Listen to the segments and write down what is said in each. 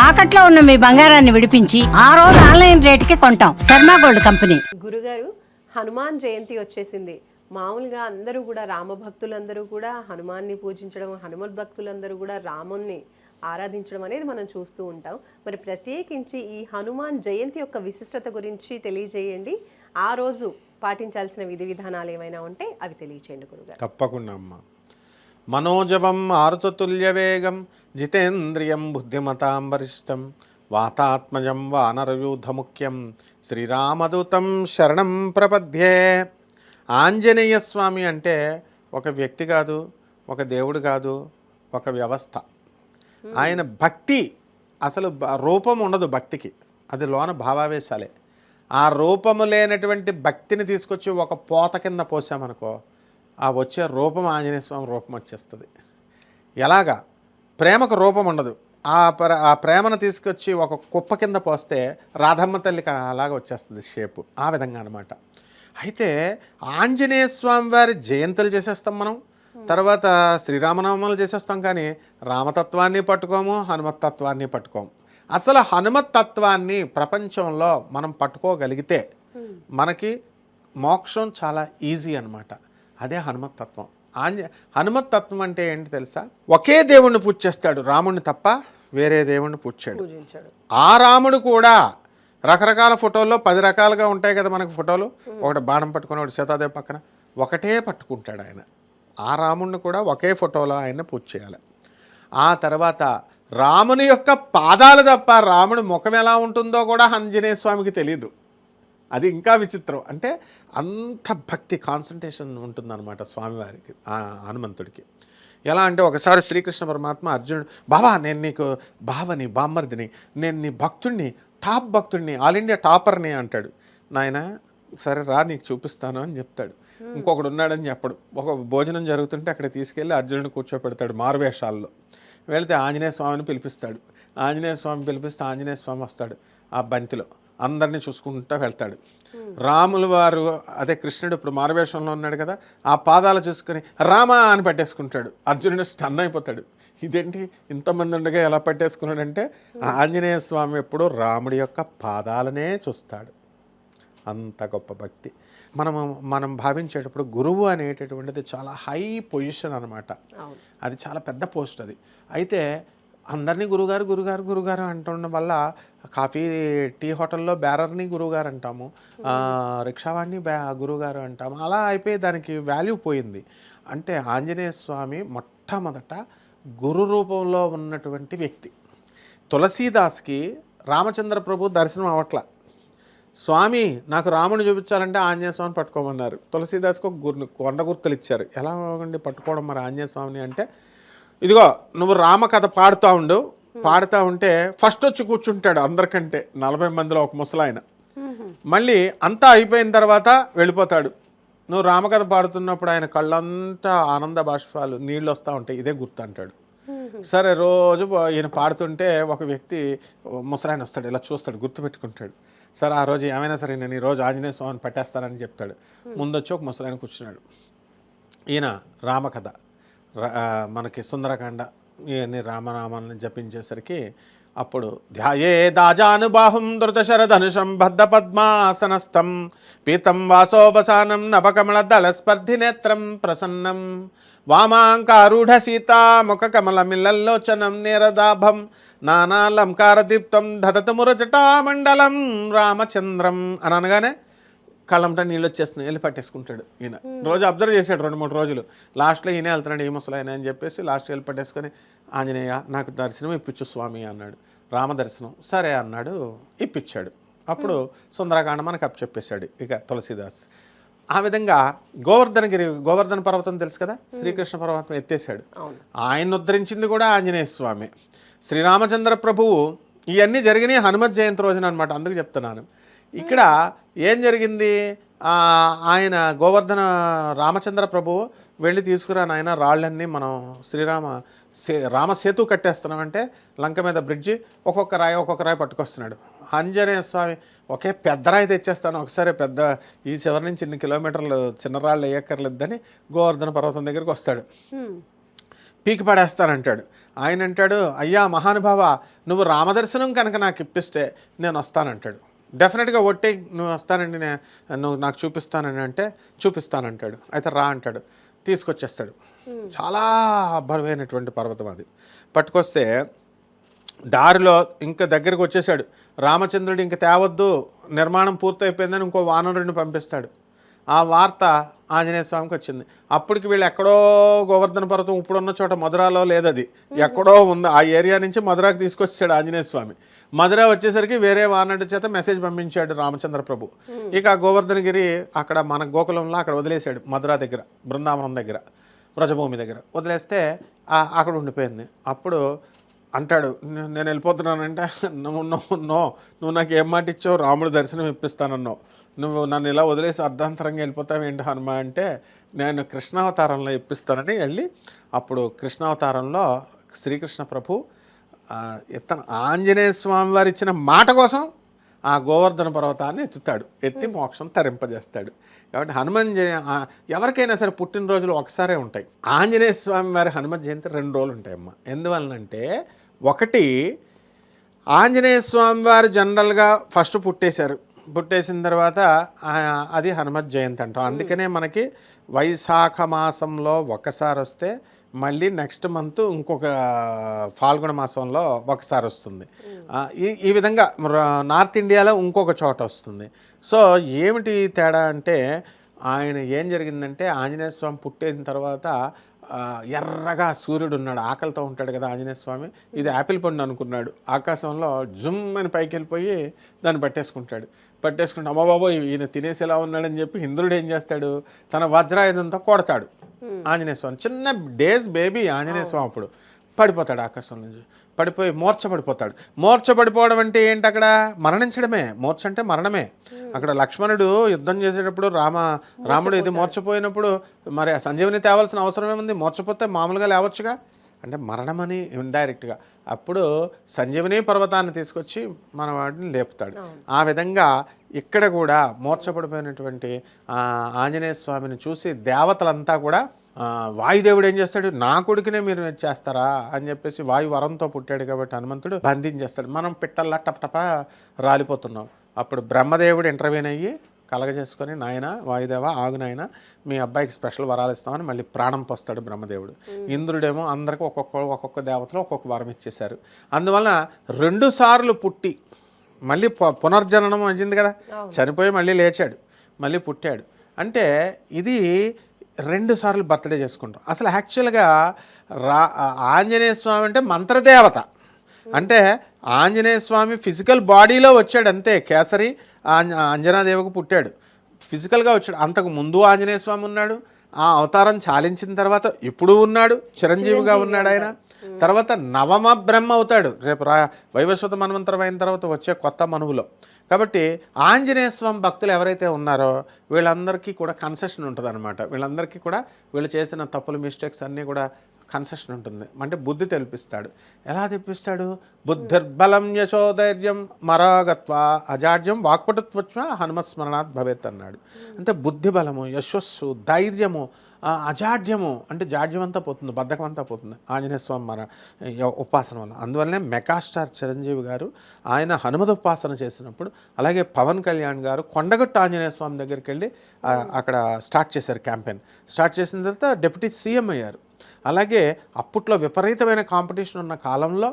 తాకట్లో ఉన్న మీ బంగారాన్ని విడిపించి ఆ రోజు ఆన్లైన్ రేటుకి కొంటాం. Sharma gold company. గురుగారు, హనుమాన్ జయంతి వచ్చేసింది. మామూలుగా అందరూ కూడా రామభక్తులందరూ కూడా హనుమాన్ని పూజించడం, హనుమత్ భక్తులందరూ కూడా రాముణ్ణి ఆరాధించడం అనేది మనం చూస్తూ ఉంటాం. మరి ప్రత్యేకించి ఈ హనుమాన్ జయంతి యొక్క విశిష్టత గురించి తెలియజేయండి. ఆ రోజు పాటించాల్సిన విధి విధానాలు ఏమైనా ఉంటే అవి తెలియచేయండి గురుగారు. తప్పకుండా అమ్మ. మనోజవం ఆరుతతుల్య వేగం జితేంద్రియం బుద్ధిమతాం వరిష్టం వాతాత్మజం వానరయూధముఖ్యం శ్రీరామదూతం శరణం ప్రపద్యే. ఆంజనేయ స్వామి అంటే ఒక వ్యక్తి కాదు, ఒక దేవుడు కాదు, ఒక వ్యవస్థ. ఆయన భక్తి అసలు రూపం ఉండదు భక్తికి, అది లోన భావావేశాలే. ఆ రూపము లేనటువంటి భక్తిని తీసుకొచ్చి ఒక పోత కింద పోసామనుకో, ఆ వచ్చే రూపం ఆంజనేయ స్వామి రూపం వచ్చేస్తుంది. ఎలాగా ప్రేమకు రూపం ఉండదు, ఆ ప్రేమను తీసుకొచ్చి ఒక కుప్ప కింద పోస్తే రాధమ్మ తల్లికి అలాగ వచ్చేస్తుంది షేపు, ఆ విధంగా అనమాట. అయితే ఆంజనేయ స్వామి వారి జయంతులు చేసేస్తాం మనం, తర్వాత శ్రీరామనవమాలు చేసేస్తాం, కానీ రామతత్వాన్ని పట్టుకోము, హనుమత్తత్వాన్ని పట్టుకోము. అసలు హనుమత్తత్వాన్ని ప్రపంచంలో మనం పట్టుకోగలిగితే మనకి మోక్షం చాలా ఈజీ అనమాట. అదే హనుమత్తత్వం. హనుమత్తత్వం అంటే ఏంటి తెలుసా? ఒకే దేవుణ్ణి పూజ చేస్తాడు, రాముడిని తప్ప వేరే దేవుణ్ణి పూజించాడు. ఆ రాముడు కూడా రకరకాల ఫోటోల్లో 10 రకాలుగా ఉంటాయి కదా మనకు ఫోటోలు. ఒకటి బాణం పట్టుకుని, ఒకటి సీతాదేవి పక్కన, ఒకటే పట్టుకుంటాడు ఆయన. ఆ రాముడిని కూడా ఒకే ఫోటోలో ఆయన పూజ చేయాలి. ఆ తర్వాత రాముని యొక్క పాదాలు తప్ప రాముడి ముఖం ఎలా ఉంటుందో కూడా ఆంజనేయ స్వామికి తెలియదు. అది ఇంకా విచిత్రం. అంటే అంత భక్తి కాన్సన్ట్రేషన్ ఉంటుందన్నమాట స్వామివారికి, ఆ హనుమంతుడికి. ఎలా అంటే ఒకసారి శ్రీకృష్ణ పరమాత్మ అర్జునుడు, బాబా నేను నీకు బావని, బామ్మర్దిని, నేను నీ భక్తుడిని, టాప్ భక్తుడిని, ఆల్ ఇండియా టాపర్ని అంటాడు. నాయన సరే రా నీకు చూపిస్తాను అని చెప్తాడు. ఇంకొకడు ఉన్నాడని చెప్పడు. ఒక భోజనం జరుగుతుంటే అక్కడ తీసుకెళ్ళి అర్జునుడిని కూర్చోపెడతాడు మారువేషాల్లో. వెళితే ఆంజనేయ స్వామిని పిలిపిస్తాడు. ఆంజనేయ స్వామి పిలిపిస్తే ఆంజనేయ స్వామి వస్తాడు ఆ బంతిలో, అందరినీ చూసుకుంటూ వెళ్తాడు. రాముల వారు, అదే కృష్ణుడు ఇప్పుడు మారువేషంలో ఉన్నాడు కదా, ఆ పాదాలు చూసుకొని రామా అని పట్టేసుకుంటాడు. అర్జునుడు స్టన్ అయిపోతాడు. ఇదేంటి ఇంతమంది ఉండగా ఎలా పట్టేసుకున్నాడంటే, ఆంజనేయ స్వామి ఎప్పుడు రాముడి యొక్క పాదాలనే చూస్తాడు. అంత గొప్ప భక్తి. మనం భావించేటప్పుడు గురువు అనేటటువంటిది చాలా హై పొజిషన్ అనమాట. అది చాలా పెద్ద పోస్ట్ అది. అయితే అందరినీ గురుగారు గురుగారు గురుగారు అంటుండడం వల్ల కాఫీ టీ హోటల్లో బేరర్ని గురువుగారు అంటాము, రిక్షావాడిని గురువుగారు అంటాము. అలా అయిపోయి దానికి వాల్యూ పోయింది. అంటే ఆంజనేయ స్వామి మొట్టమొదట గురు రూపంలో ఉన్నటువంటి వ్యక్తి. తులసీదాస్కి రామచంద్ర ప్రభు దర్శనం అవట్ల. స్వామి నాకు రాముని చూపించాలంటే ఆంజనేయ స్వామిని పట్టుకోమన్నారు. తులసీదాస్కి ఒక కొండ గుర్తులు ఇచ్చారు. ఎలా ఉండి పట్టుకోవడం మరి ఆంజనేయ స్వామిని అంటే, ఇదిగో నువ్వు రామకథ పాడుతూ ఉండు, పాడుతూ ఉంటే ఫస్ట్ వచ్చి కూర్చుంటాడు అందరికంటే 40 మందిలో ఒక ముసలాయన. మళ్ళీ అంతా అయిపోయిన తర్వాత వెళ్ళిపోతాడు. నువ్వు రామకథ పాడుతున్నప్పుడు ఆయన కళ్ళంతా ఆనంద బాష్పాలు, నీళ్ళు వస్తూ ఉంటాయి, ఇదే గుర్తు అంటాడు. సరే రోజు ఈయన పాడుతుంటే ఒక వ్యక్తి ముసలాయన వస్తాడు, ఇలా చూస్తాడు, గుర్తుపెట్టుకుంటాడు. సరే ఆ రోజు ఏమైనా సరే నేను ఈరోజు ఆంజనేయ స్వామిని పట్టేస్తానని చెప్తాడు. ముందొచ్చి ఒక ముసలాయన కూర్చున్నాడు. ఈయన రామకథ, మనకి సుందరకాండ, ఇవన్నీ రామనామాన్ని జపించేసరికి అప్పుడు ధ్యాయే దాజానుబాహుం ధృతశరధనుషం బద్ధ పద్మాసనస్థం పీతం వాసోపసానం నవకమల దళస్పర్ధి నేత్రం ప్రసన్నం వామాంకారూఢ సీతా ముఖ కమల మిల్లల్లోచనం నీరదాభం నానాలంకారదీప్తం దదత మురజటామండలం రామచంద్రం అని అనగానే కళ్ళంట నీళ్ళు వచ్చేస్తున్నాయి, వెళ్ళి పట్టేసుకుంటాడు. ఈయన రోజు అబ్జర్వ్ చేశాడు 2-3 రోజులు. లాస్ట్లో ఈయన వెళ్తున్నాడు, ఈ ముసలాయన అని చెప్పేసి లాస్ట్కి వెళ్ళి పట్టేసుకొని, ఆంజనేయ నాకు దర్శనం ఇప్పించు స్వామి అన్నాడు. రామదర్శనం సరే అన్నాడు, ఇప్పించాడు. అప్పుడు సుందరకాండ మనకు అప్పచెప్పేశాడు ఇక తులసీదాస్. ఆ విధంగా గోవర్ధన పర్వతం తెలుసు కదా, శ్రీకృష్ణ పరమాత్మ ఎత్తేసాడు. ఆయన ఉద్ధరించింది కూడా ఆంజనేయ స్వామి. శ్రీరామచంద్ర ప్రభువు ఇవన్నీ జరిగినాయి హనుమత్ జయంతి రోజున అనమాట. అందుకు చెప్తున్నాను. ఇక్కడ ఏం జరిగింది, ఆయన గోవర్ధన రామచంద్ర ప్రభువు వెళ్ళి తీసుకురా నాయన రాళ్ళన్నీ మనం రామసేతు కట్టేస్తున్నామంటే లంక మీద బ్రిడ్జి ఒక్కొక్క రాయి పట్టుకొస్తున్నాడు. ఆంజనేయ స్వామి ఒకే పెద్ద రాయి తెచ్చేస్తాను ఒకసారి, పెద్ద ఈ చివరి నుంచి ఇన్ని కిలోమీటర్లు చిన్న రాళ్ళు వేయక్కర్లేదని గోవర్ధన పర్వతం దగ్గరికి వస్తాడు. పీకి పడేస్తానంటాడు. ఆయన అంటాడు, అయ్యా మహానుభావ, నువ్వు రామదర్శనం కనుక నాకు ఇప్పిస్తే నేను వస్తానంటాడు. డెఫినెట్గా ఒట్టి నువ్వు వస్తానండి, నువ్వు నాకు చూపిస్తానని అంటే చూపిస్తానంటాడు. అయితే రా అంటాడు, తీసుకొచ్చేస్తాడు. చాలా బరువైనటువంటి పర్వతం అది. పట్టుకొస్తే దారిలో ఇంకా దగ్గరికి వచ్చేసాడు. రామచంద్రుడు ఇంక తేవద్దు, నిర్మాణం పూర్తయిపోయిందని ఇంకో వానరుడిని పంపిస్తాడు. ఆ వార్త ఆంజనేయ స్వామికి వచ్చింది. అప్పటికి వీళ్ళు ఎక్కడో గోవర్ధన పర్వతం ఇప్పుడున్న చోట మధురాలో లేదది, ఎక్కడో ఉంది. ఆ ఏరియా నుంచి మధురాకి తీసుకొచ్చాడు ఆంజనేయ స్వామి. మధుర వచ్చేసరికి వేరే వానరుడి చేత మెసేజ్ పంపించాడు రామచంద్ర ప్రభు. ఇక ఆ గోవర్ధనగిరి అక్కడ మన గోకులంలో అక్కడ వదిలేశాడు. మధురా దగ్గర, బృందావనం దగ్గర, వ్రజభూమి దగ్గర వదిలేస్తే అక్కడ ఉండిపోయింది. అప్పుడు అంటాడు, నేను వెళ్ళిపోతున్నానంటే, నువ్వు నాకు ఏం మాట ఇచ్చావు, రాముడు దర్శనం ఇప్పిస్తానన్నావు, నువ్వు నన్ను ఇలా వదిలేసి అర్ధాంతరంగా వెళ్ళిపోతావు ఏంటి హనుమ అంటే, నేను కృష్ణావతారంలో ఇప్పిస్తానని వెళ్ళి, అప్పుడు కృష్ణావతారంలో శ్రీకృష్ణ ప్రభు ఇతను ఆంజనేయ స్వామి వారు ఇచ్చిన మాట కోసం ఆ గోవర్ధన పర్వతాన్ని ఎత్తి మోక్షం తరింపజేస్తాడు. కాబట్టి హనుమాన్ ఎవరికైనా సరే పుట్టినరోజులు ఒకసారే ఉంటాయి. ఆంజనేయ స్వామి వారి హనుమత్ జయంతి 2 రోజులు ఉంటాయమ్మా. ఎందువలనంటే, ఒకటి ఆంజనేయ స్వామి వారు జనరల్గా ఫస్ట్ పుట్టేసిన తర్వాత అది హనుమత్ జయంతి అంటాం. అందుకనే మనకి వైశాఖ మాసంలో ఒకసారి వస్తే మళ్ళీ నెక్స్ట్ మంత్ ఇంకొక ఫాల్గుణ మాసంలో ఒకసారి వస్తుంది. ఈ విధంగా నార్త్ ఇండియాలో ఇంకొక చోట వస్తుంది. సో ఏమిటి తేడా అంటే, ఆయన ఏం జరిగిందంటే, ఆంజనేయ స్వామి పుట్టిన తర్వాత ఎర్రగా సూర్యుడు ఉన్నాడు, ఆకలితో ఉంటాడు కదా ఆంజనేయ స్వామి. ఇది యాపిల్ పండు అనుకున్నాడు, ఆకాశంలో జుమ్ అని పైకి వెళ్ళిపోయి దాన్ని పట్టేసుకుంటే అమ్మ బాబో ఈయన తినేసేలా ఉన్నాడని చెప్పి ఇంద్రుడు ఏం చేస్తాడు, తన వజ్రాయుధంతో కొడతాడు ఆంజనేయ స్వామి. చిన్న డేస్ బేబీ ఆంజనేయ స్వామి అప్పుడు పడిపోతాడు, ఆకాశం నుంచి పడిపోయి మూర్ఛపడిపోవడం అంటే ఏంటి, అక్కడ మరణించడమే. మూర్ఛ అంటే మరణమే. అక్కడ లక్ష్మణుడు యుద్ధం చేసేటప్పుడు రాముడు ఇది మూర్ఛపోయినప్పుడు మరి సంజీవని తేవాల్సిన అవసరం ఏముంది, మూర్ఛపోతే మామూలుగా లేవచ్చుగా, అంటే మరణమని ఇండైరెక్ట్గా. అప్పుడు సంజీవని పర్వతాన్ని తీసుకొచ్చి మన వాటిని లేపుతాడు. ఆ విధంగా ఇక్కడ కూడా మూర్ఛపడిపోయినటువంటి ఆంజనేయ స్వామిని చూసి దేవతలంతా కూడా, వాయుదేవుడు ఏం చేస్తాడు, నా కొడుకునే మీరు చేస్తారా అని చెప్పేసి, వాయు వరంతో పుట్టాడు కాబట్టి హనుమంతుడు బంధించేస్తాడు. మనం పిట్టల్లా టపటప రాలిపోతున్నాం. అప్పుడు బ్రహ్మదేవుడు ఇంటర్వ్యూన్ అయ్యి కలగజేసుకొని, నాయన వాయుదేవ ఆగు నాయన, మీ అబ్బాయికి స్పెషల్ వరాలు ఇస్తామని మళ్ళీ ప్రాణం పోస్తాడు బ్రహ్మదేవుడు. ఇంద్రుడేమో అందరికీ ఒక్కొక్క దేవతలో ఒక్కొక్క వరం ఇచ్చేశారు. అందువలన 2 సార్లు పుట్టి మళ్ళీ పునర్జననం అయింది కదా, చనిపోయి మళ్ళీ లేచాడు, మళ్ళీ పుట్టాడు. అంటే ఇది 2 సార్లు బర్త్డే చేసుకుంటాం. అసలు యాక్చువల్గా ఆంజనేయ స్వామి అంటే మంత్రదేవత. అంటే ఆంజనేయ స్వామి ఫిజికల్ బాడీలో వచ్చాడు అంతే, కేసరి అంజనాదేవికి పుట్టాడు, ఫిజికల్గా వచ్చాడు. అంతకు ముందు ఆంజనేయ స్వామి ఉన్నాడు, ఆ అవతారం చాలించిన తర్వాత ఇప్పుడు ఉన్నాడు, చిరంజీవిగా ఉన్నాడు ఆయన. తర్వాత నవమ బ్రహ్మ అవుతాడు రేపు వైవస్వత మన్వంతరం అయిన తర్వాత వచ్చే కొత్త మనువులో. కాబట్టి ఆంజనేయ స్వామి భక్తులు ఎవరైతే ఉన్నారో వీళ్ళందరికీ కూడా కన్సెషన్ ఉంటుంది అనమాట. వీళ్ళందరికీ కూడా వీళ్ళు చేసిన తప్పులు, మిస్టేక్స్ అన్నీ కూడా కన్సెషన్ ఉంటుంది. అంటే బుద్ధి తెప్పిస్తాడు. ఎలా తెప్పిస్తాడు, బుద్ధిర్బలం యశోధైర్యం మరాగత్వ అజాడ్యం వాక్పటుత్వచ్వ హనుమత్ స్మరణాత్ భవేత్ అన్నాడు. అంటే బుద్ధి బలము, యశస్సు, ధైర్యము, అజాడ్యము అంటే జాడ్యం అంతా పోతుంది, బద్ధకం అంతా పోతుంది ఆంజనేయ స్వామి మన ఉపాసన వల్ల. అందువల్లనే మెగాస్టార్ చిరంజీవి గారు ఆయన హనుమత ఉపాసన చేసినప్పుడు, అలాగే పవన్ కళ్యాణ్ గారు కొండగట్టు ఆంజనేయ స్వామి దగ్గరికి వెళ్ళి అక్కడ స్టార్ట్ చేశారు క్యాంపెయిన్. స్టార్ట్ చేసిన తర్వాత డిప్యూటీ సీఎం అయ్యారు. అలాగే అప్పట్లో విపరీతమైన కాంపిటీషన్ ఉన్న కాలంలో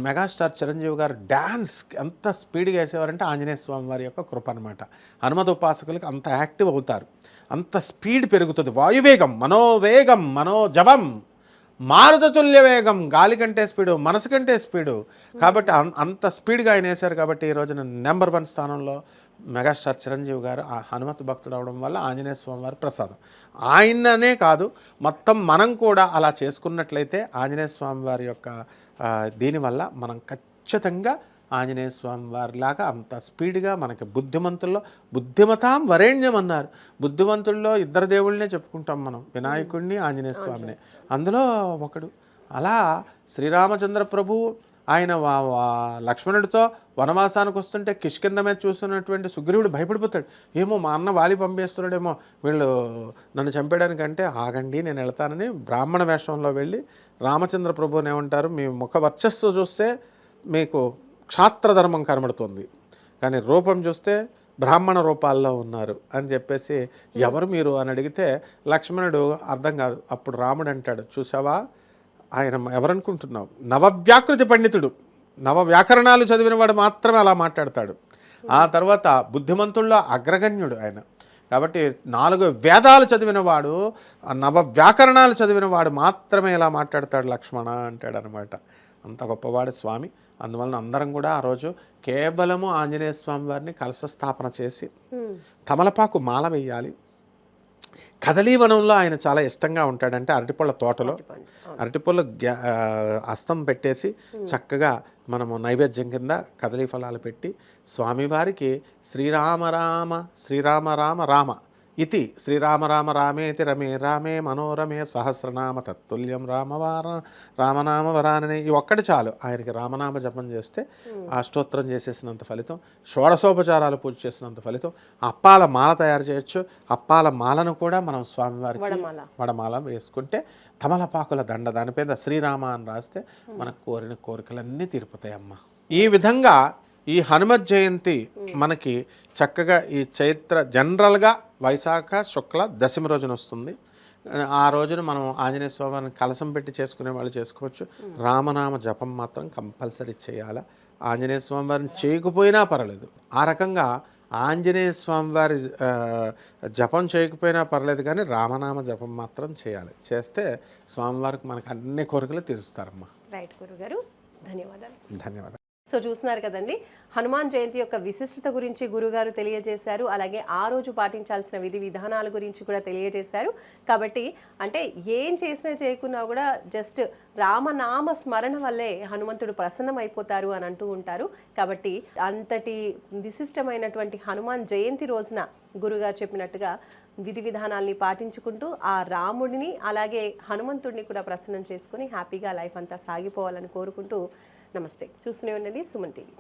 మెగాస్టార్ చిరంజీవి గారు డ్యాన్స్ ఎంత స్పీడ్గా వేసేవారంటే ఆంజనేయ స్వామి వారి యొక్క కృప అనమాట. హనుమత ఉపాసకులకి అంత యాక్టివ్ అవుతారు, అంత స్పీడ్ పెరుగుతుంది. వాయువేగం, మనోవేగం, మనోజవం, మారుతతుల్య వేగం, గాలి కంటే స్పీడు, మనసు కంటే స్పీడు. కాబట్టి అంత స్పీడ్గా ఆయన వేశారు. కాబట్టి ఈ రోజున నెంబర్ 1 స్థానంలో మెగాస్టార్ చిరంజీవి గారు ఆ హనుమత్ భక్తుడు అవడం వల్ల ఆంజనేయ స్వామి వారి ప్రసాదం. ఆయననే కాదు, మొత్తం మనం కూడా అలా చేసుకున్నట్లయితే ఆంజనేయ స్వామి వారి యొక్క దీనివల్ల మనం ఖచ్చితంగా ఆంజనేయ స్వామి వారిలాగా అంత స్పీడ్గా మనకి బుద్ధిమతాం వరేణ్యం అన్నారు. బుద్ధిమంతుల్లో 2 దేవుళ్ళనే చెప్పుకుంటాం మనం, వినాయకుడిని, ఆంజనేయ స్వామిని. అందులో ఒకడు. అలా శ్రీరామచంద్ర ప్రభు ఆయన లక్ష్మణుడితో వనవాసానికి వస్తుంటే కిష్కింద మీద చూస్తున్నటువంటి సుగ్రీవుడు భయపడిపోతాడు. ఏమో మా అన్న వాలి పంపేస్తున్నాడేమో, వీళ్ళు నన్ను చంపేయడానికంటే ఆగండి నేను వెళ్తానని బ్రాహ్మణ వేషంలో వెళ్ళి రామచంద్ర ప్రభువుని ఏమంటారు, మీ ముఖ వర్చస్సు చూస్తే మీకు క్షాత్రధర్మం కనబడుతుంది, కానీ రూపం చూస్తే బ్రాహ్మణ రూపాల్లో ఉన్నారు అని చెప్పేసి ఎవరు మీరు అని అడిగితే లక్ష్మణుడు అర్థం కాదు. అప్పుడు రాముడు అంటాడు, చూసావా ఆయన ఎవరనుకుంటున్నావు, నవవ్యాకృతి పండితుడు, నవ వ్యాకరణాలు చదివినవాడు మాత్రమే అలా మాట్లాడతాడు. ఆ తర్వాత బుద్ధిమంతుల్లో అగ్రగణ్యుడు ఆయన. కాబట్టి 4 వేదాలు చదివినవాడు, నవ వ్యాకరణాలు చదివినవాడు మాత్రమే ఇలా మాట్లాడతాడు లక్ష్మణ అంటాడు అనమాట. అంత గొప్పవాడు స్వామి. అందువలన అందరం కూడా ఆ రోజు కేవలము ఆంజనేయ స్వామి వారిని కలశ స్థాపన చేసి తమలపాకు మాల వేయాలి. కదలీవనంలో ఆయన చాలా ఇష్టంగా ఉంటాడంటే అరటిపళ్ళ తోటలో అరటిపళ్ళు అస్తం పెట్టేసి చక్కగా మనము నైవేద్యం కింద కదలీ ఫలాలు పెట్టి స్వామివారికి శ్రీరామ రామ శ్రీరామ రామ రామ ఇతి శ్రీరామ రామ రామేతి రమే రామే మనోరమే సహస్రనామ తత్తుల్యం రామనామ వరాననే ఈ ఒక్కటి చాలు. ఆయనకి రామనామ జపం చేస్తే ఆ స్తోత్రం చేసేసినంత ఫలితం, షోడశోపచారాలు పూజ చేసినంత ఫలితం. అప్పాల మాల తయారు చేయొచ్చు. అప్పాల మాలను కూడా మనం స్వామివారికి వడమాల వేసుకుంటే తమలపాకుల దండ దానిపైన శ్రీరామ అని రాస్తే మనకు కోరిన కోరికలన్నీ తీరిపోతాయమ్మ. ఈ విధంగా ఈ హనుమత్ జయంతి మనకి చక్కగా ఈ చైత్ర జనరల్గా వైశాఖ శుక్ల దశమి రోజున వస్తుంది. ఆ రోజున మనం ఆంజనేయ స్వామిని కలశం పెట్టి చేసుకునే వాళ్ళు చేసుకోవచ్చు. రామనామ జపం మాత్రం కంపల్సరీ చేయాలి. ఆంజనేయ స్వామి వారిని చేయకపోయినా పర్లేదు. ఆ రకంగా ఆంజనేయ స్వామి వారి జపం చేయకపోయినా పర్లేదు, కానీ రామనామ జపం మాత్రం చేయాలి. చేస్తే స్వామివారికి మనకు అన్ని కోరికలు తీరుస్తారమ్మా. రైట్ గురుగారు, ధన్యవాదాలు. ధన్యవాదాలు. సో చూస్తున్నారు కదండి, హనుమాన్ జయంతి యొక్క విశిష్టత గురించి గురుగారు తెలియజేశారు. అలాగే ఆ రోజు పాటించాల్సిన విధి విధానాల గురించి కూడా తెలియజేశారు. కాబట్టి అంటే ఏం చేసినా చేయకున్నా కూడా జస్ట్ రామనామ స్మరణ వల్లే హనుమంతుడు ప్రసన్నం అయిపోతారు అని అంటూ ఉంటారు. కాబట్టి అంతటి విశిష్టమైనటువంటి హనుమాన్ జయంతి రోజున గురుగారు చెప్పినట్టుగా విధి విధానాల్ని పాటించుకుంటూ ఆ రాముడిని అలాగే హనుమంతుడిని కూడా ప్రసన్నం చేసుకుని హ్యాపీగా లైఫ్ అంతా సాగిపోవాలని కోరుకుంటూ నమస్తే. చూస్తూనే ఉండండి సుమన్ టీవీ.